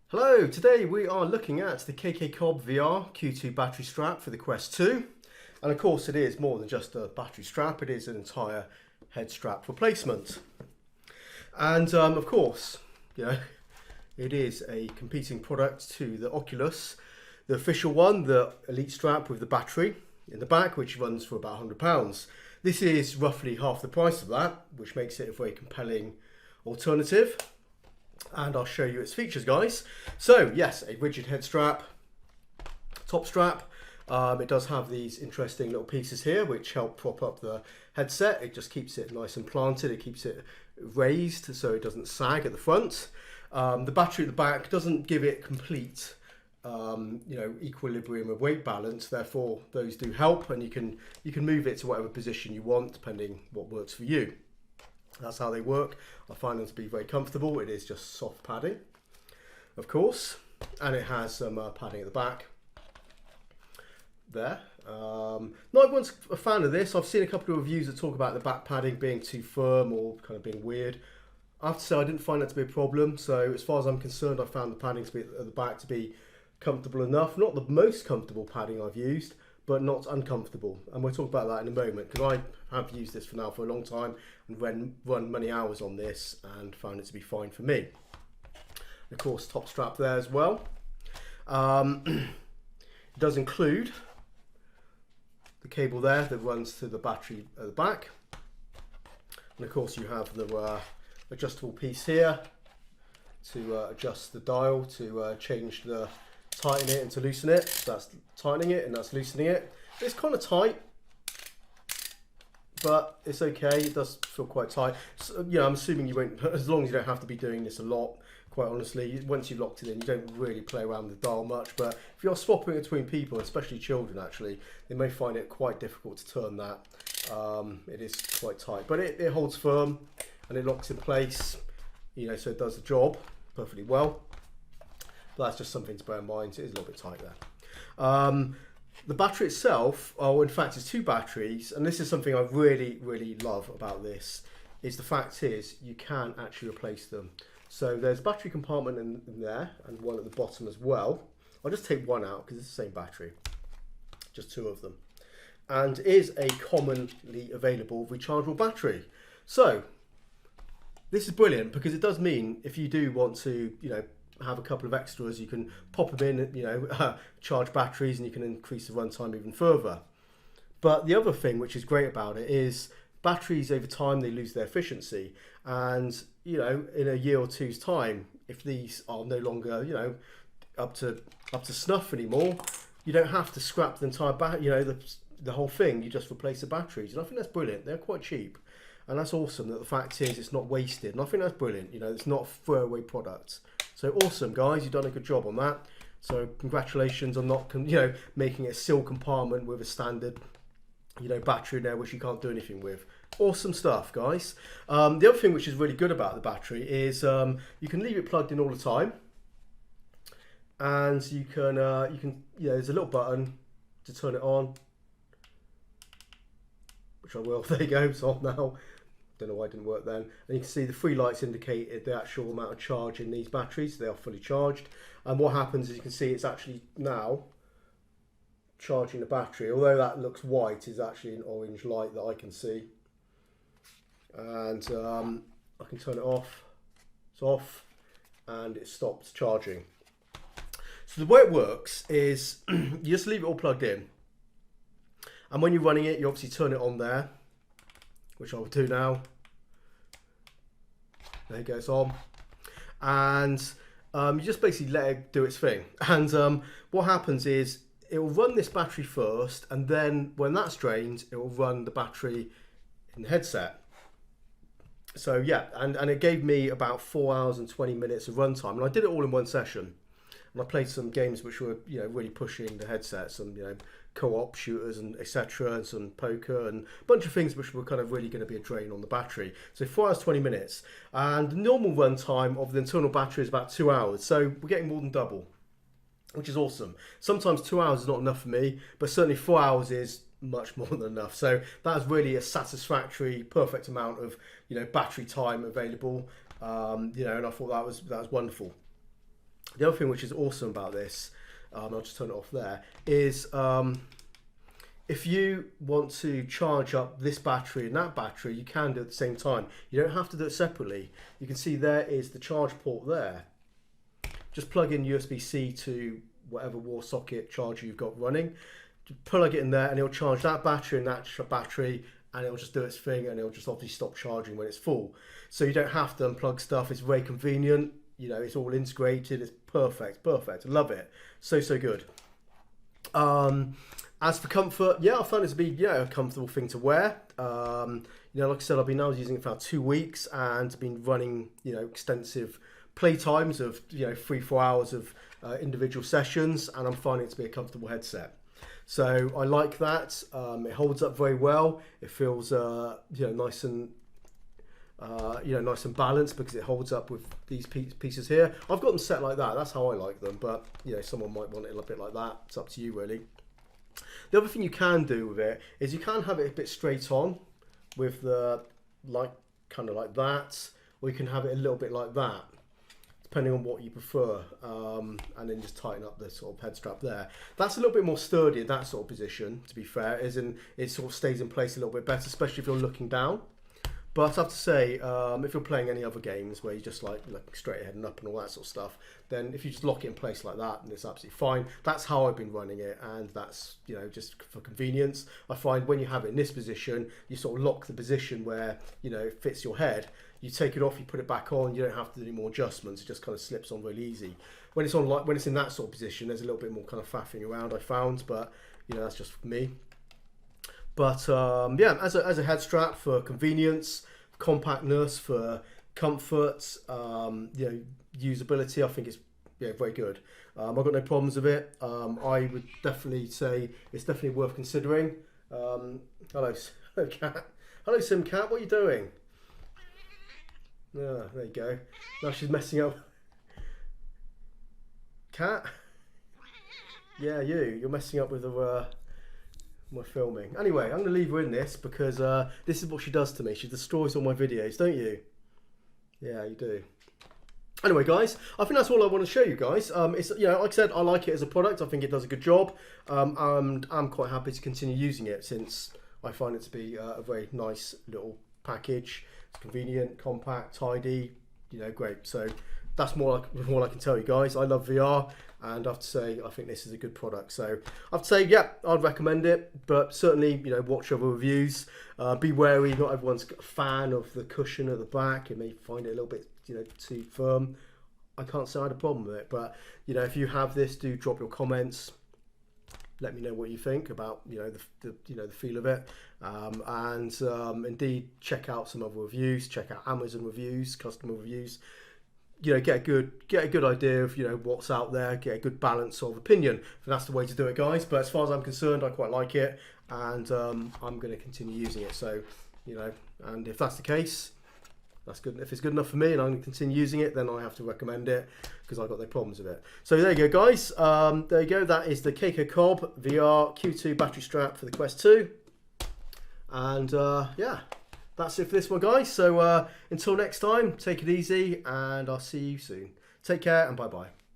Hello, today we are looking at the KKCOBVR Q2 Battery Strap for the Quest 2. And of course it is more than just a battery strap, it is an entire head strap replacement. And of course, it is a competing product to the Oculus, the official one, the Elite strap with the battery in the back, which runs for about £100. This is roughly half the price of that, which makes it a very compelling alternative. And I'll show you its features, guys. So yes, a rigid head strap, top strap. It does have these interesting little pieces here which help prop up the headset. It just keeps it nice and planted. It keeps it raised so it doesn't sag at the front. The battery at the back doesn't give it complete equilibrium of weight balance. Therefore, those do help, and you can move it to whatever position you want depending what works for you. That's how they work. I find them to be very comfortable. It is just soft padding, of course, and it has some padding at the back there. Not everyone's a fan of this. I've seen a couple of reviews that talk about the back padding being too firm or kind of being weird. I have to say I didn't find that to be a problem. So as far as I'm concerned, I found the padding to be at the back to be comfortable enough. Not the most comfortable padding I've used, but not uncomfortable, and we'll talk about that in a moment, because I have used this for a long time and run many hours on this and found it to be fine for me. And of course, top strap there as well. It does include the cable there that runs to the battery at the back, and of course you have the adjustable piece here to adjust the dial to tighten it and to loosen it. So that's tightening it and that's loosening it. It's kind of tight, but it's okay. It does feel quite tight. So, I'm assuming you won't, as long as you don't have to be doing this a lot, quite honestly. Once you've locked it in, you don't really play around with the dial much, but if you're swapping it between people, especially children actually, they may find it quite difficult to turn that. It is quite tight, but it holds firm and it locks in place, so it does the job perfectly well. But that's just something to bear in mind. It is a little bit tight there. The battery itself, in fact, it's two batteries, and this is something I really, really love about this, is the fact is you can actually replace them. So there's a battery compartment in there, and one at the bottom as well. I'll just take one out because it's the same battery, just two of them. And is a commonly available rechargeable battery. So this is brilliant because it does mean if you do want to, have a couple of extras, you can pop them in, charge batteries, and you can increase the runtime even further. But the other thing which is great about it is batteries over time, they lose their efficiency, and in a year or two's time, if these are no longer up to snuff anymore, you don't have to scrap the entire the whole thing. You just replace the batteries, and I think that's brilliant. They're quite cheap, and that's awesome. That the fact is it's not wasted, and I think that's brilliant. It's not a throwaway product. So awesome, guys, you've done a good job on that. So congratulations on not, making it a sealed compartment with a standard, battery in there which you can't do anything with. Awesome stuff, guys. The other thing which is really good about the battery is you can leave it plugged in all the time, and you can there's a little button to turn it on, which I will. There you go, it's on now. Don't know why it didn't work then. And you can see the three lights indicate the actual amount of charge in these batteries. They are fully charged. And what happens is you can see it's actually now charging the battery. Although that looks white, is actually an orange light that I can see. And I can turn it off. It's off and it stops charging. So the way it works is you just leave it all plugged in. And when you're running it, you obviously turn it on there, which I will do now. There it goes on. And you just basically let it do its thing. And what happens is it will run this battery first, and then when that's drained, it will run the battery in the headset. So yeah, and it gave me about 4 hours and 20 minutes of runtime, and I did it all in one session. And I played some games which were really pushing the headset, some co-op shooters and etc., and some poker and a bunch of things which were kind of really going to be a drain on the battery. So 4 hours 20 minutes, and the normal runtime of the internal battery is about 2 hours. So we're getting more than double, which is awesome. Sometimes 2 hours is not enough for me, but certainly 4 hours is much more than enough. So that is really a satisfactory, perfect amount of battery time available. And I thought that was wonderful. The other thing which is awesome about this, I'll just turn it off there, is if you want to charge up this battery and that battery, you can do it at the same time. You don't have to do it separately. You can see there is the charge port there. Just plug in USB-C to whatever wall socket charger you've got running. Just plug it in there and it'll charge that battery and that battery, and it'll just do its thing, and it'll just obviously stop charging when it's full. So you don't have to unplug stuff. It's very convenient. You know, it's all integrated. It's perfect, perfect. I love it. So, so good. As for comfort, yeah, I found it to be a comfortable thing to wear. You know, like I said, I've been now using it for about 2 weeks and been running, extensive play times of 3-4 hours of individual sessions, and I'm finding it to be a comfortable headset. So I like that. It holds up very well. It feels nice and nice and balanced because it holds up with these pieces here. I've got them set like that. That's how I like them. But someone might want it a bit like that. It's up to you really. The other thing you can do with it is you can have it a bit straight on with the kind of like that, or you can have it a little bit like that, depending on what you prefer, and then just tighten up the sort of head strap there. That's a little bit more sturdy in that sort of position, to be fair, as in it sort of stays in place a little bit better, especially if you're looking down. But I have to say, if you're playing any other games where you just like straight ahead and up and all that sort of stuff, then if you just lock it in place like that, then it's absolutely fine. That's how I've been running it, and that's just for convenience. I find when you have it in this position, you sort of lock the position where it fits your head. You take it off, you put it back on. You don't have to do any more adjustments. It just kind of slips on really easy. When it's on when it's in that sort of position, there's a little bit more kind of faffing around, I found, but that's just for me. But yeah, as a head strap for convenience, compactness, for comfort, usability, I think it's very good. I've got no problems with it. I would definitely say it's definitely worth considering. Hello cat. Hello Simcat, what are you doing? Ah, there you go. Now she's messing up. Cat? Yeah, you're messing up with my filming. Anyway, I'm going to leave her in this because this is what she does to me. She destroys all my videos, don't you? Yeah, you do. Anyway, guys, I think that's all I want to show you guys. It's like I said, I like it as a product. I think it does a good job, and I'm quite happy to continue using it since I find it to be a very nice little package. It's convenient, compact, tidy. Great. So that's more I can tell you guys. I love VR, and I have to say I think this is a good product. So I have to say, yeah, I'd recommend it, but certainly watch other reviews. Be wary, not everyone's a fan of the cushion at the back. You may find it a little bit too firm. I can't say I had a problem with it, but if you have this, do drop your comments. Let me know what you think about the feel of it, and indeed check out some other reviews. Check out Amazon reviews, customer reviews. Get a good idea of what's out there. Get a good balance of opinion. And that's the way to do it, guys. But as far as I'm concerned, I quite like it, and I'm going to continue using it. So and if that's the case, that's good. If it's good enough for me and I'm going to continue using it, then I have to recommend it because I've got no problems with it. So there you go, guys. There you go. That is the KKCOBVR Q2 battery strap for the Quest 2. And yeah, that's it for this one, guys. So until next time, take it easy, and I'll see you soon. Take care, and bye-bye.